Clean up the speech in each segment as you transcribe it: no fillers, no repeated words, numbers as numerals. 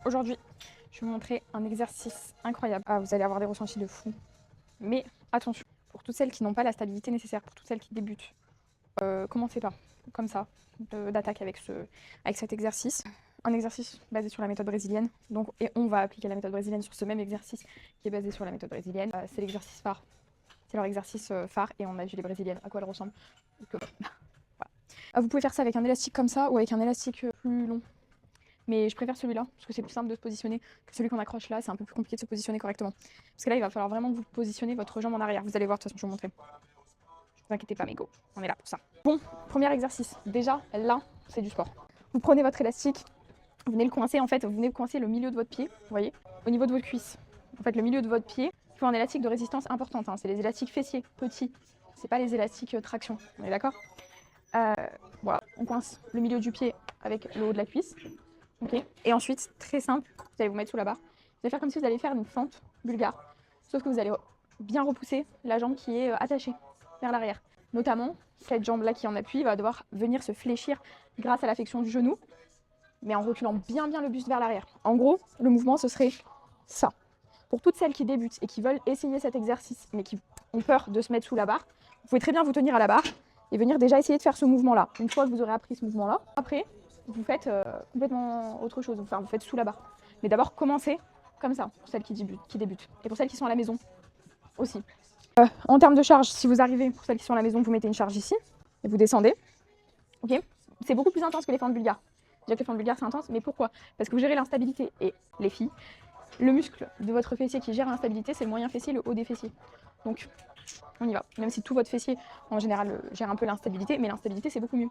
Aujourd'hui, je vais vous montrer un exercice incroyable. Ah, vous allez avoir des ressentis de fou. Mais attention, pour toutes celles qui n'ont pas la stabilité nécessaire, pour toutes celles qui débutent, commencez pas comme ça, d'attaque avec cet exercice. Un exercice basé sur la méthode brésilienne. Donc, et on va appliquer la méthode brésilienne sur ce même exercice qui est basé sur la méthode brésilienne. C'est l'exercice phare. C'est leur exercice phare et on a vu les brésiliennes, à quoi elles ressemblent. Donc, voilà. Vous pouvez faire ça avec un élastique comme ça ou avec un élastique plus long. Mais je préfère celui-là, parce que c'est plus simple de se positionner que celui qu'on accroche là. C'est un peu plus compliqué de se positionner correctement. Parce que là, il va falloir vraiment que vous positionnez votre jambe en arrière. Vous allez voir, de toute façon, je vais vous montrer. Ne vous inquiétez pas, mes go, on est là pour ça. Bon, premier exercice. Déjà, là, c'est du sport. Vous prenez votre élastique, vous venez le coincer, en fait, vous venez coincer le milieu de votre pied, vous voyez, au niveau de votre cuisse. En fait, le milieu de votre pied, il faut un élastique de résistance importante. Hein. C'est les élastiques fessiers, petits. C'est pas les élastiques traction. On est d'accord? Voilà, on coince le milieu du pied avec le haut de la cuisse. Okay. Et ensuite, très simple, vous allez vous mettre sous la barre. Vous allez faire comme si vous allez faire une fente bulgare. Sauf que vous allez bien repousser la jambe qui est attachée vers l'arrière. Notamment, cette jambe-là qui est en appui va devoir venir se fléchir grâce à la flexion du genou, mais en reculant bien le buste vers l'arrière. En gros, le mouvement, ce serait ça. Pour toutes celles qui débutent et qui veulent essayer cet exercice, mais qui ont peur de se mettre sous la barre, vous pouvez très bien vous tenir à la barre et venir déjà essayer de faire ce mouvement-là. Une fois que vous aurez appris ce mouvement-là, après, vous faites complètement autre chose. Enfin, vous faites sous la barre. Mais d'abord, commencez comme ça, pour celles qui débutent. Et pour celles qui sont à la maison aussi. En termes de charge, si vous arrivez, pour celles qui sont à la maison, vous mettez une charge ici et vous descendez. Ok, c'est beaucoup plus intense que les fentes bulgares. Déjà que les fentes bulgares, c'est intense, mais pourquoi? Parce que vous gérez l'instabilité. Et les filles, le muscle de votre fessier qui gère l'instabilité, c'est le moyen fessier, le haut des fessiers. Donc, on y va. Même si tout votre fessier, en général, gère un peu l'instabilité, mais l'instabilité, c'est beaucoup mieux.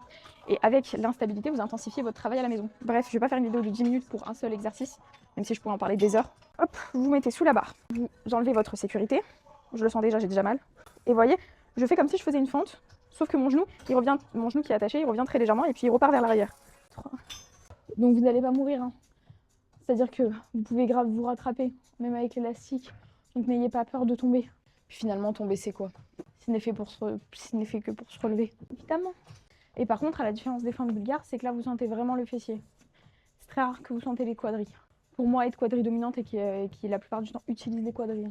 Et avec l'instabilité, vous intensifiez votre travail à la maison. Bref, je ne vais pas faire une vidéo de 10 minutes pour un seul exercice, même si je pourrais en parler des heures. Hop, vous vous mettez sous la barre. Vous enlevez votre sécurité. Je le sens déjà, j'ai déjà mal. Et vous voyez, je fais comme si je faisais une fente, sauf que mon genou qui est attaché, il revient très légèrement et puis il repart vers l'arrière. Donc vous n'allez pas mourir. Hein. C'est-à-dire que vous pouvez grave vous rattraper, même avec l'élastique. Donc n'ayez pas peur de tomber. Puis finalement, tomber, c'est quoi? Ce n'est fait que pour se relever, évidemment. Et par contre, à la différence des fentes bulgares, c'est que là, vous sentez vraiment le fessier. C'est très rare que vous sentez les quadris. Pour moi, être quadri dominante et qui la plupart du temps utilise les quadris.